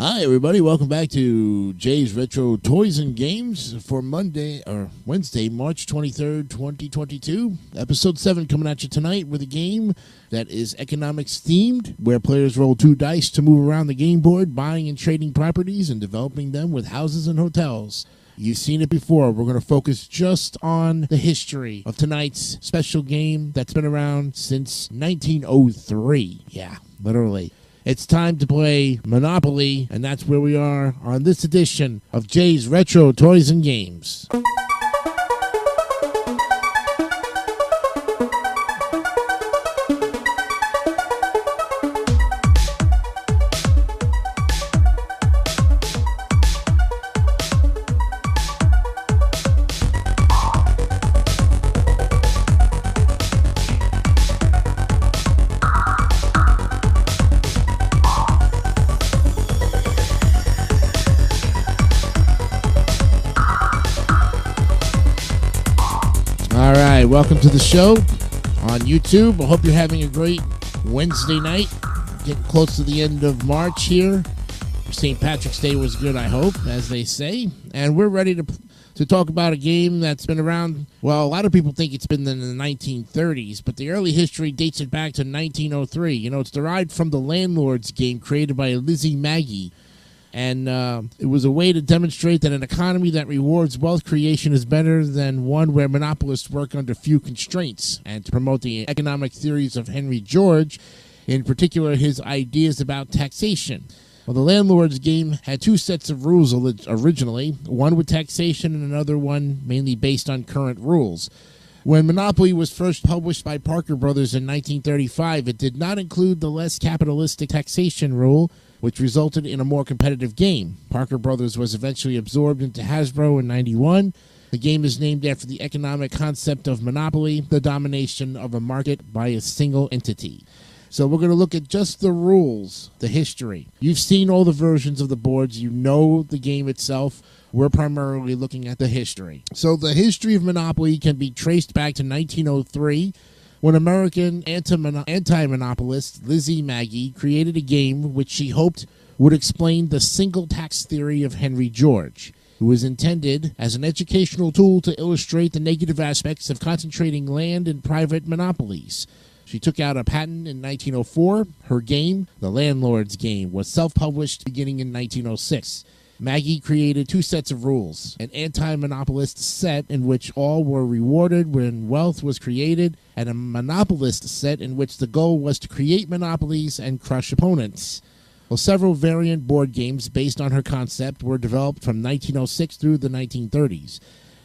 Hi, everybody. Welcome back to Jay's Retro Toys and Games for Wednesday, March 23rd, 2022. Episode 7 coming at you tonight with a game that is economics themed, where players roll 2 dice to move around the game board, buying and trading properties and developing them with houses and hotels. You've seen it before. We're going to focus just on the history of tonight's special game that's been around since 1903. Yeah, literally. It's time to play Monopoly, and that's where we are on this edition of Jay's Retro Toys and Games. Welcome to the show on YouTube. I hope you're having a great Wednesday night. Getting close to the end of March here. St. Patrick's Day was good, I hope, as they say. And we're ready to talk about a game that's been around. Well, a lot of people think it's been in the 1930s, but the early history dates it back to 1903. You know, it's derived from the Landlord's game created by Lizzie Magie. And it was a way to demonstrate that an economy that rewards wealth creation is better than one where monopolists work under few constraints, and to promote the economic theories of Henry George, in particular his ideas about taxation. Well, the Landlord's game had 2 sets of rules originally, one with taxation and another one mainly based on current rules. When Monopoly was first published by Parker Brothers in 1935, it did not include the less capitalistic taxation rule, which resulted in a more competitive game. Parker Brothers was eventually absorbed into Hasbro in 1991. The game is named after the economic concept of monopoly, the domination of a market by a single entity. So we're going to look at just the rules, the history. You've seen all the versions of the boards. You know the game itself. We're primarily looking at the history. So the history of Monopoly can be traced back to 1903, when American anti-monopolist Lizzie Magie created a game which she hoped would explain the single tax theory of Henry George. It was intended as an educational tool to illustrate the negative aspects of concentrating land in private monopolies. She took out a patent in 1904. Her game, the Landlord's game, was self-published beginning in 1906. Magie created 2 sets of rules, an anti-monopolist set in which all were rewarded when wealth was created, and a monopolist set in which the goal was to create monopolies and crush opponents. Well, several variant board games based on her concept were developed from 1906 through the 1930s.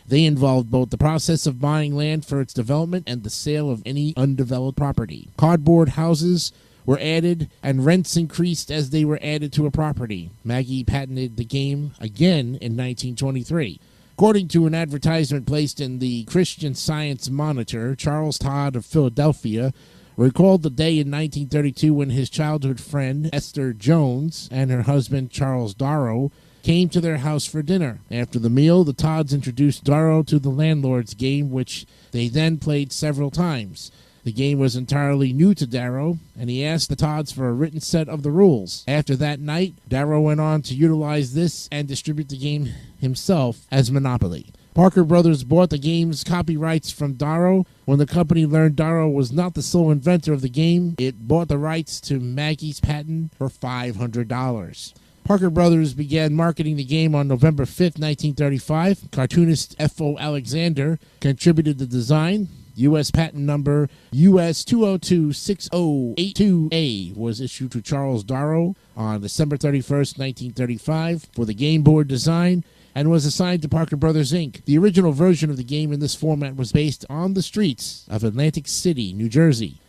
They involved both the process of buying land for its development and the sale of any undeveloped property. Cardboard houses were added, and rents increased as they were added to a property. Magie patented the game again in 1923. According to an advertisement placed in the Christian Science Monitor, Charles Todd of Philadelphia recalled the day in 1932 when his childhood friend Esther Jones and her husband Charles Darrow came to their house for dinner. After the meal, the Todds introduced Darrow to the Landlord's game, which they then played several times. The game was entirely new to Darrow, and he asked the Todds for a written set of the rules. After that night, Darrow went on to utilize this and distribute the game himself as Monopoly. Parker Brothers bought the game's copyrights from Darrow. When the company learned Darrow was not the sole inventor of the game, it bought the rights to Magie's patent for $500. Parker Brothers began marketing the game on November 5th, 1935. Cartoonist F.O. Alexander contributed the design. U.S. patent number US 2026082A was issued to Charles Darrow on December 31st, 1935 for the game board design, and was assigned to Parker Brothers, Inc. The original version of the game in this format was based on the streets of Atlantic City, New Jersey.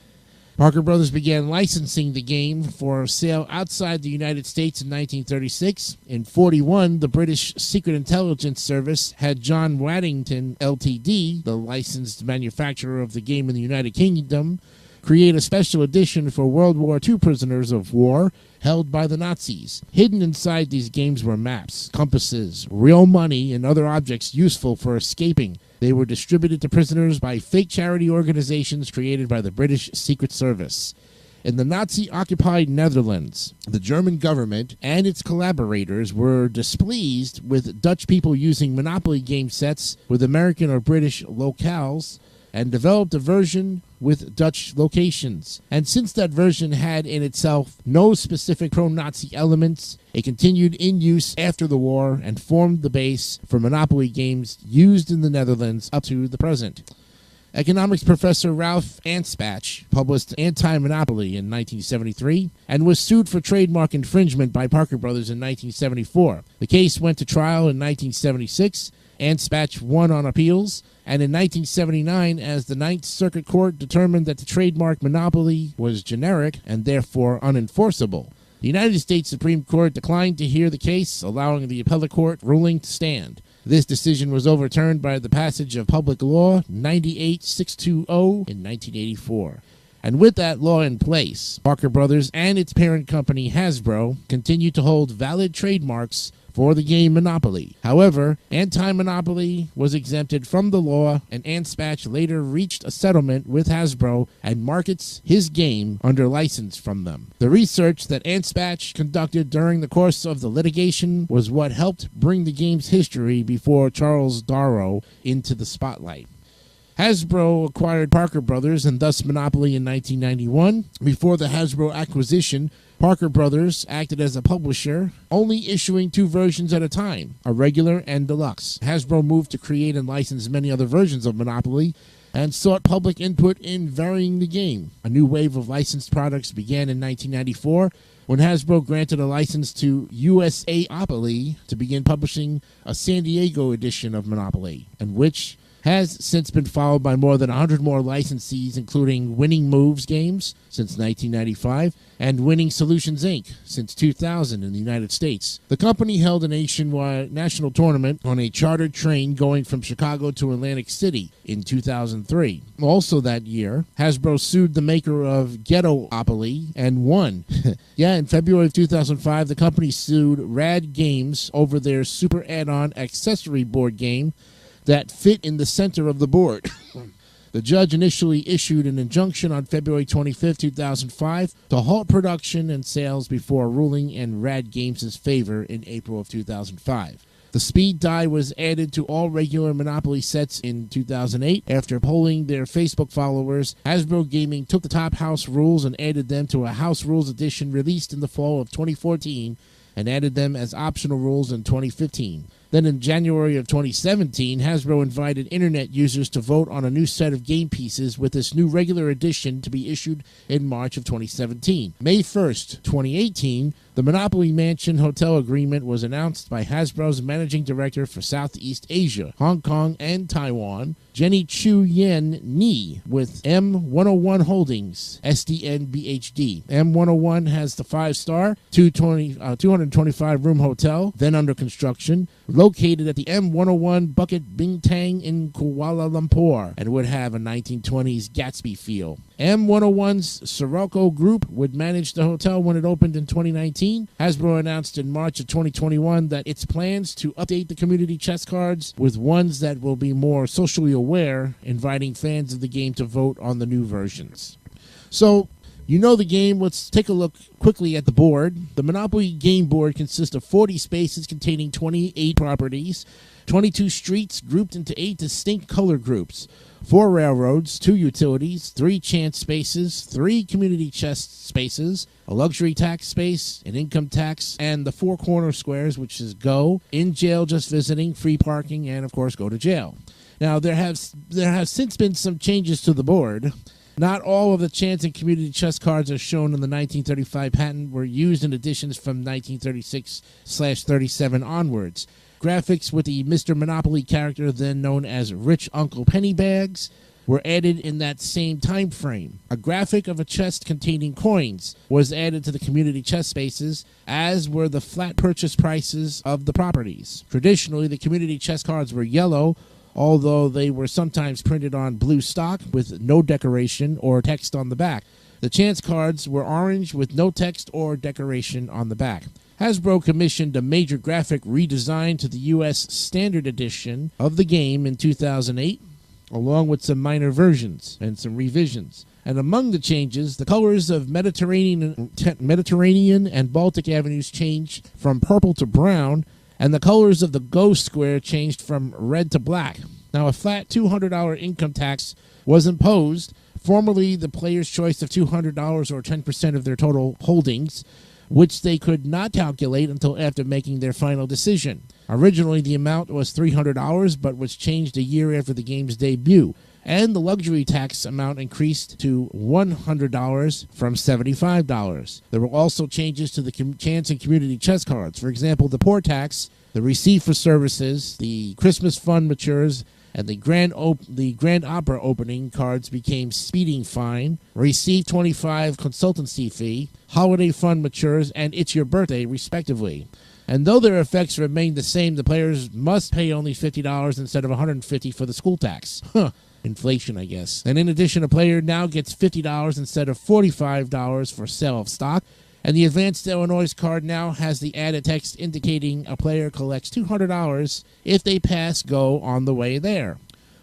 Parker Brothers began licensing the game for sale outside the United States in 1936. In 1941, the British Secret Intelligence Service had John Waddington Ltd., the licensed manufacturer of the game in the United Kingdom, create a special edition for World War II prisoners of war held by the Nazis. Hidden inside these games were maps, compasses, real money, and other objects useful for escaping. They were distributed to prisoners by fake charity organizations created by the British Secret Service. In the Nazi-occupied Netherlands, the German government and its collaborators were displeased with Dutch people using Monopoly game sets with American or British locales and developed a version with Dutch locations. And since that version had in itself no specific pro-Nazi elements, it continued in use after the war and formed the base for Monopoly games used in the Netherlands up to the present. Economics professor Ralph Anspach published Anti-Monopoly in 1973 and was sued for trademark infringement by Parker Brothers in 1974. The case went to trial in 1976. Anspach won on appeals, and in 1979, as the Ninth Circuit Court determined that the trademark Monopoly was generic and therefore unenforceable, the United States Supreme Court declined to hear the case, allowing the appellate court ruling to stand. This decision was overturned by the passage of Public Law 98620 in 1984. And with that law in place, Parker Brothers and its parent company Hasbro continued to hold valid trademarks for the game Monopoly. However, Anti-Monopoly was exempted from the law, and Anspach later reached a settlement with Hasbro and markets his game under license from them. The research that Anspach conducted during the course of the litigation was what helped bring the game's history before Charles Darrow into the spotlight. Hasbro acquired Parker Brothers and thus Monopoly in 1991. Before the Hasbro acquisition, Parker Brothers acted as a publisher, only issuing 2 versions at a time, a regular and deluxe. Hasbro moved to create and license many other versions of Monopoly and sought public input in varying the game. A new wave of licensed products began in 1994 when Hasbro granted a license to USAopoly to begin publishing a San Diego edition of Monopoly, and which has since been followed by more than 100 more licensees, including Winning Moves Games since 1995 and Winning Solutions Inc. since 2000 in the United States. The company held a nationwide national tournament on a chartered train going from Chicago to Atlantic City in 2003. Also that year, Hasbro sued the maker of Ghetto-opoly and won. In February of 2005, the company sued Rad Games over their super add-on accessory board game that fit in the center of the board. The judge initially issued an injunction on February 25, 2005 to halt production and sales before ruling in Rad Games' favor in April of 2005. The speed die was added to all regular Monopoly sets in 2008. After polling their Facebook followers, Hasbro Gaming took the top house rules and added them to a House Rules edition released in the fall of 2014 and added them as optional rules in 2015. Then in January of 2017, Hasbro invited internet users to vote on a new set of game pieces with this new regular edition to be issued in March of 2017. May 1st, 2018, the Monopoly Mansion Hotel Agreement was announced by Hasbro's Managing Director for Southeast Asia, Hong Kong, and Taiwan, Jenny Chu Yen Ni, with M101 Holdings, SDNBHD. M101 has the 5-star, 225-room hotel, then under construction, located at the M101 Bukit Bintang in Kuala Lumpur, and would have a 1920s Gatsby feel. M101's Sirocco Group would manage the hotel when it opened in 2019. Hasbro announced in March of 2021 that its plans to update the community chess cards with ones that will be more socially aware, inviting fans of the game to vote on the new versions. So, you know the game. Let's take a look quickly at the board. The Monopoly game board consists of 40 spaces containing 28 properties, 22 streets grouped into 8 distinct color groups, 4 railroads, 2 utilities, 3 chance spaces, 3 community chest spaces, a luxury tax space, an income tax, and the 4 corner squares, which is go, in jail just visiting, free parking, and of course go to jail. Now there have since been some changes to the board. Not all of the chance and community chess cards are shown in the 1935 patent were used in editions from 1936/37 onwards. Graphics with the Mr. Monopoly character, then known as Rich Uncle Pennybags, were added in that same time frame. A graphic of a chest containing coins was added to the community chest spaces, as were the flat purchase prices of the properties. Traditionally, the community chest cards were yellow, although they were sometimes printed on blue stock with no decoration or text on the back. The chance cards were orange with no text or decoration on the back. Hasbro commissioned a major graphic redesign to the U.S. Standard Edition of the game in 2008, along with some minor versions and some revisions. And among the changes, the colors of Mediterranean and Baltic avenues changed from purple to brown, and the colors of the Ghost Square changed from red to black. Now, a flat $200 income tax was imposed, formerly the player's choice of $200 or 10% of their total holdings, which they could not calculate until after making their final decision. Originally, the amount was $300, but was changed a year after the game's debut, and the luxury tax amount increased to $100 from $75. There were also changes to the chance and community chess cards. For example, the poor tax, the receipt for services, the Christmas fund matures, and the Grand Opera opening cards became speeding fine, receive 25 consultancy fee, holiday fund matures, and it's your birthday, respectively. And though their effects remain the same, the players must pay only $50 instead of $150 for the school tax. Inflation, I guess. And in addition, a player now gets $50 instead of $45 for sale of stock. And the Advanced Illinois card now has the added text indicating a player collects $200 if they pass go on the way there.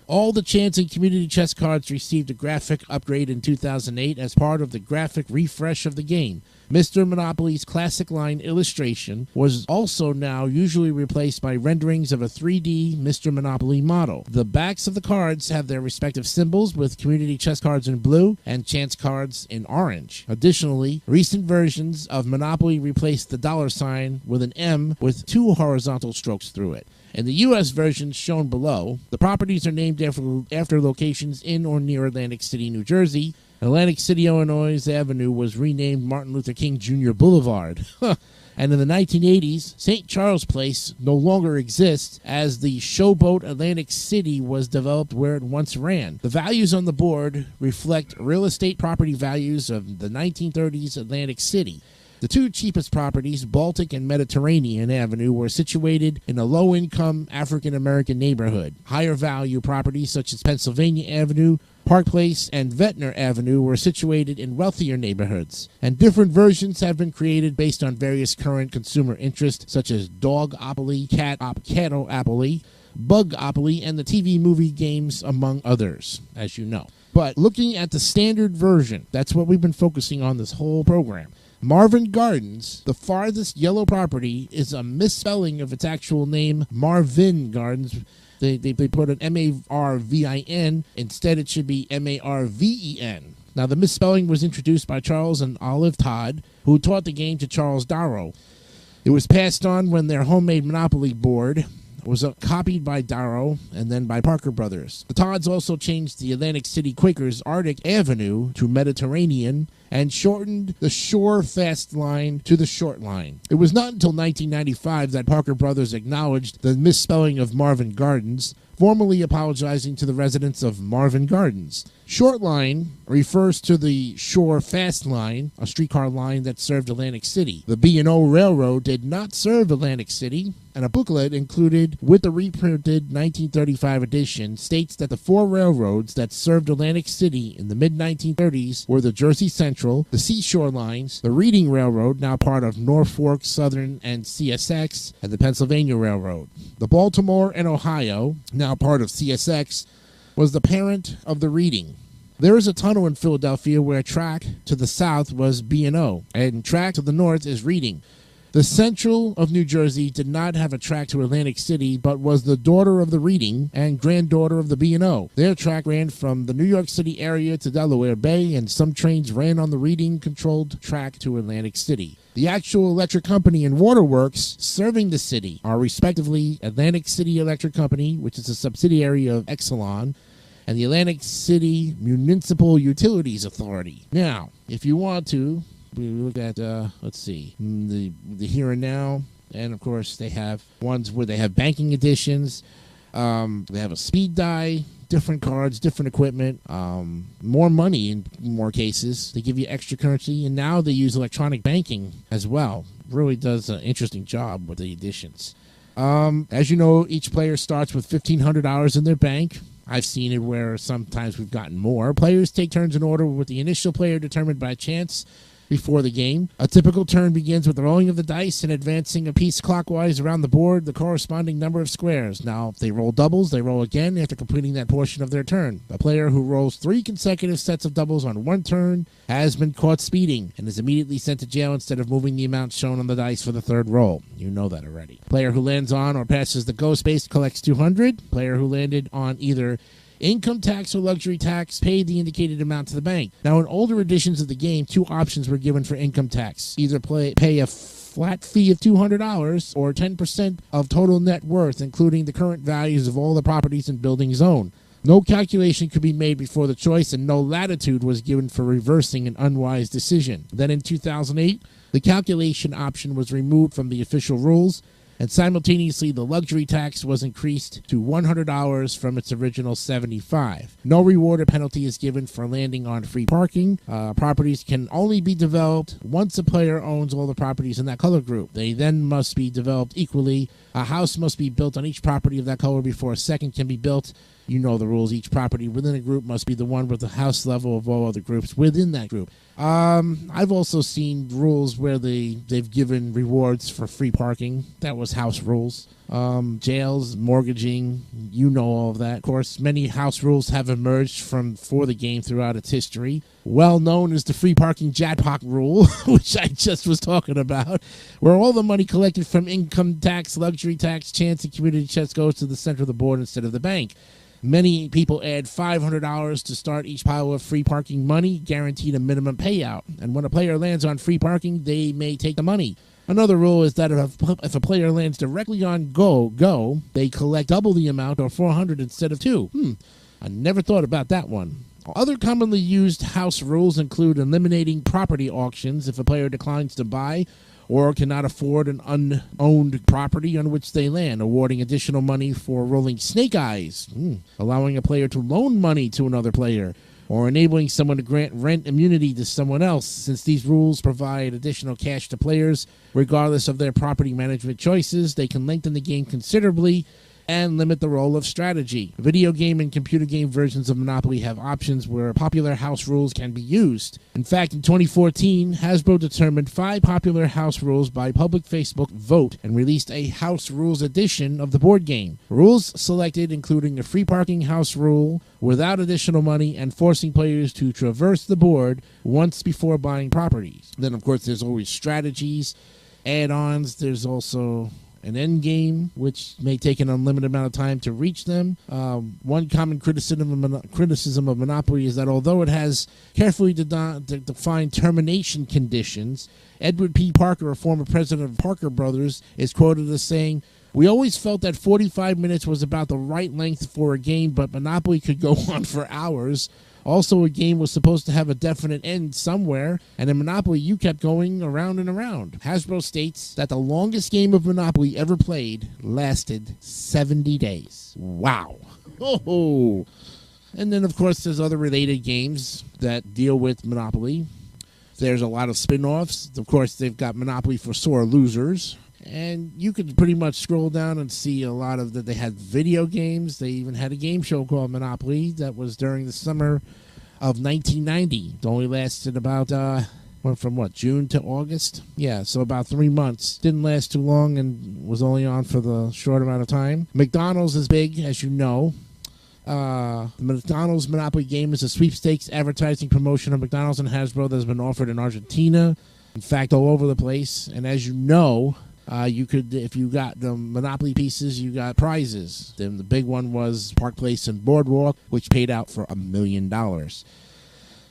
All the Chance and Community Chess cards received a graphic upgrade in 2008 as part of the graphic refresh of the game. Mr. Monopoly's classic line illustration was also now usually replaced by renderings of a 3D Mr. Monopoly model. The backs of the cards have their respective symbols, with Community Chess cards in blue and Chance cards in orange. Additionally, recent versions of Monopoly replaced the $sign with an M with 2 horizontal strokes through it. In the U.S. version shown below, the properties are named after locations in or near Atlantic City, New Jersey. Atlantic City, Illinois Avenue was renamed Martin Luther King Jr. Boulevard. And in the 1980s, St. Charles Place no longer exists as the Showboat Atlantic City was developed where it once ran. The values on the board reflect real estate property values of the 1930s Atlantic City. The 2 cheapest properties, Baltic and Mediterranean Avenue, were situated in a low-income African-American neighborhood. Higher-value properties such as Pennsylvania Avenue, Park Place, and Ventnor Avenue were situated in wealthier neighborhoods. And different versions have been created based on various current consumer interests, such as Dogopoly, Catopoly, Bugopoly, and the TV movie games, among others, as you know. But looking at the standard version, that's what we've been focusing on this whole program. Marvin Gardens, the farthest yellow property, is a misspelling of its actual name, Marvin Gardens. They put an M-A-R-V-I-N. Instead, it should be M-A-R-V-E-N. Now, the misspelling was introduced by Charles and Olive Todd, who taught the game to Charles Darrow. It was passed on when their homemade Monopoly board was copied by Darrow and then by Parker Brothers. The Todds also changed the Atlantic City Quakers' Arctic Avenue to Mediterranean and shortened the Shore Fast line to the Short line. It was not until 1995 that Parker Brothers acknowledged the misspelling of Marvin Gardens, formally apologizing to the residents of Marvin Gardens. Short line refers to the Shore Fast line, a streetcar line that served Atlantic City. The B&O Railroad did not serve Atlantic City, and a booklet included with the reprinted 1935 edition states that the 4 railroads that served Atlantic City in the mid-1930s were the Jersey Central, the Seashore Lines, the Reading Railroad, now part of Norfolk Southern and CSX, and the Pennsylvania Railroad. The Baltimore and Ohio, now part of CSX, was the parent of the Reading. There is a tunnel in Philadelphia where track to the south was B&O, and track to the north is Reading. The Central of New Jersey did not have a track to Atlantic City, but was the daughter of the Reading and granddaughter of the B&O. Their track ran from the New York City area to Delaware Bay, and some trains ran on the Reading-controlled track to Atlantic City. The actual electric company and waterworks serving the city are respectively Atlantic City Electric Company, which is a subsidiary of Exelon, and the Atlantic City Municipal Utilities Authority. Now, if you want to, we look at, let's see, the here and now, and of course they have ones where they have banking editions, they have a speed die, different cards, different equipment, more money in more cases. They give you extra currency, and now they use electronic banking as well. Really does an interesting job with the editions. As you know, each player starts with $1,500 in their bank. I've seen it where sometimes we've gotten more. Players take turns in order with the initial player determined by chance before the game. A typical turn begins with the rolling of the dice and advancing a piece clockwise around the board the corresponding number of squares. Now, if they roll doubles, they roll again after completing that portion of their turn. A player who rolls 3 consecutive sets of doubles on one turn has been caught speeding and is immediately sent to jail instead of moving the amount shown on the dice for the third roll. You know that already. Player who lands on or passes the go space collects 200. Player who landed on either income tax or luxury tax paid the indicated amount to the bank. Now, in older editions of the game, 2 options were given for income tax. Either pay a flat fee of $200 or 10% of total net worth, including the current values of all the properties and buildings owned. No calculation could be made before the choice, and no latitude was given for reversing an unwise decision. Then in 2008, the calculation option was removed from the official rules, and simultaneously the luxury tax was increased to $100 from its original $75. No reward or penalty is given for landing on free parking. Properties can only be developed once a player owns all the properties in that color group. They then must be developed equally. A house must be built on each property of that color before a second can be built. You know the rules. Each property within a group must be the one with the house level of all other groups within that group. I've also seen rules where they've given rewards for free parking. That was house rules. Jails, mortgaging, you know all of that. Of course, many house rules have emerged for the game throughout its history. Well known as the free parking jackpot rule, which I just was talking about, where all the money collected from income tax, luxury tax, chance, and community chest goes to the center of the board instead of the bank. Many people add $500 to start each pile of free parking money, guaranteed a minimum payout. And when a player lands on free parking, they may take the money. Another rule is that if a player lands directly on go, they collect double the amount, or $400 instead of $2. I never thought about that one. Other commonly used house rules include eliminating property auctions if a player declines to buy or cannot afford an unowned property on which they land, awarding additional money for rolling snake eyes, allowing a player to loan money to another player, or enabling someone to grant rent immunity to someone else, since these rules provide additional cash to players. Regardless of their property management choices, they can lengthen the game considerably and limit the role of strategy. Video game and computer game versions of Monopoly have options where popular house rules can be used. In fact, in 2014, Hasbro determined 5 popular house rules by public Facebook vote and released a house rules edition of the board game. Rules selected including a free parking house rule without additional money and forcing players to traverse the board once before buying properties. Then, of course, there's always strategies, add-ons. There's also an end game, which may take an unlimited amount of time to reach them. One common criticism of Monopoly is that although it has carefully defined termination conditions, Edward P. Parker, a former president of Parker Brothers, is quoted as saying, "We always felt that 45 minutes was about the right length for a game, but Monopoly could go on for hours. Also, a game was supposed to have a definite end somewhere, and in Monopoly, you kept going around and around." Hasbro states that the longest game of Monopoly ever played lasted 70 days. Wow. Oh. And then, of course, there's other related games that deal with Monopoly. There's a lot of spin-offs. Of course, they've got Monopoly for sore losers. And you could pretty much scroll down and see a lot of that. They had video games. They even had a game show called Monopoly that was during the summer of 1990. It only lasted about, went from June to August? Yeah, so about 3 months. Didn't last too long and was only on for the short amount of time. McDonald's is big, as you know. The McDonald's Monopoly game is a sweepstakes advertising promotion of McDonald's and Hasbro that has been offered in Argentina. In fact, all over the place. And as you know, you could, if you got the Monopoly pieces, you got prizes. Then the big one was Park Place and Boardwalk, which paid out for $1 million.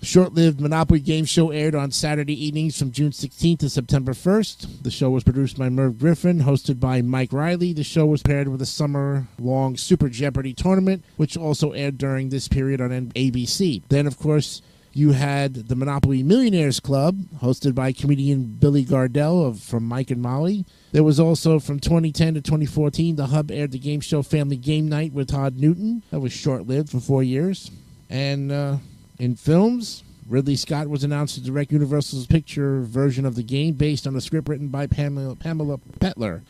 Short-lived Monopoly game show aired on Saturday evenings from June 16th to September 1st. The show was produced by Merv Griffin, hosted by Mike Riley. The show was paired with a summer-long Super Jeopardy tournament, which also aired during this period on ABC. Then, of course, you had the Monopoly Millionaires Club, hosted by comedian Billy Gardell from Mike and Molly. There was also, from 2010 to 2014, the Hub aired the game show Family Game Night with Todd Newton. That was short-lived for 4 years. And in films, Ridley Scott was announced to direct Universal's picture version of the game based on a script written by Pamela Petler.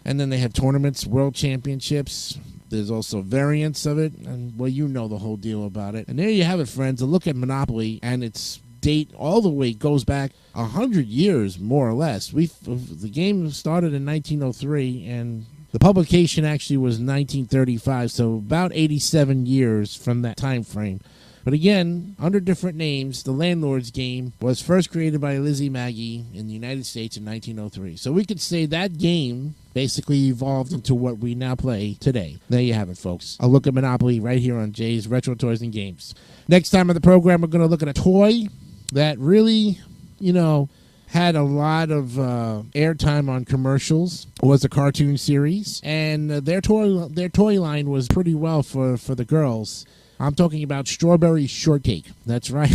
And then they have tournaments, world championships. There's also variants of it, and, well, you know the whole deal about it. And there you have it, friends, a look at Monopoly and its date all the way goes back 100 years, more or less. The game started in 1903, and the publication actually was 1935, so about 87 years from that time frame. But again, under different names, the Landlord's game was first created by Lizzie Magie in the United States in 1903. So we could say that game basically evolved into what we now play today. There you have it, folks. A look at Monopoly right here on Jay's Retro Toys and Games. Next time on the program, we're going to look at a toy that really, had a lot of airtime on commercials. It was a cartoon series, and their toy line was pretty well for the girls. I'm talking about Strawberry Shortcake. That's right.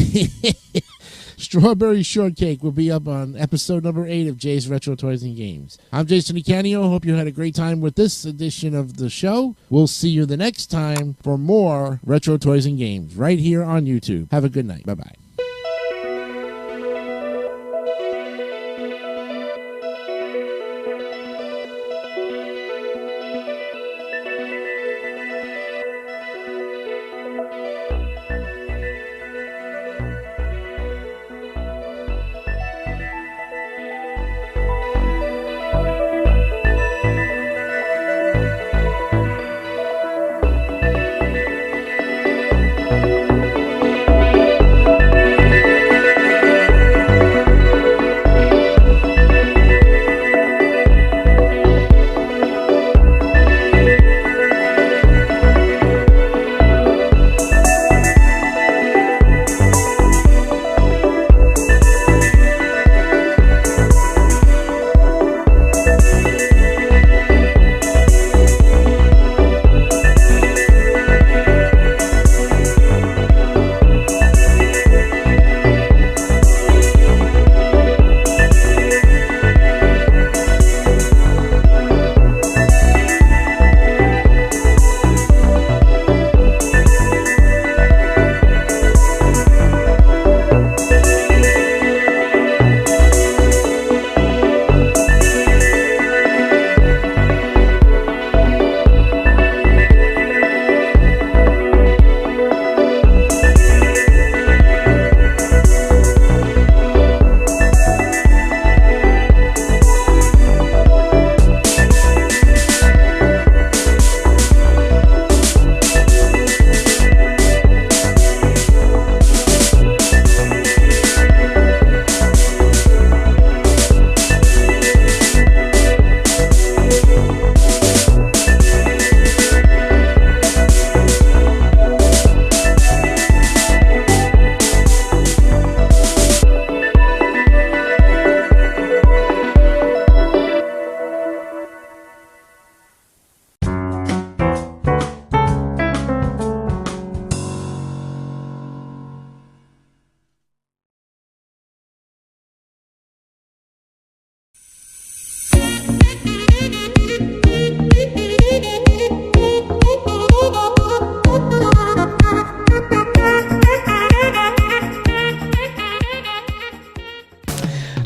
Strawberry Shortcake will be up on episode number 8 of Jay's Retro Toys and Games. I'm Jason Icanio. Hope you had a great time with this edition of the show. We'll see you the next time for more Retro Toys and Games right here on YouTube. Have a good night. Bye-bye.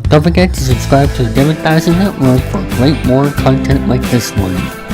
Don't forget to subscribe to the Derived Network for great more content like this one.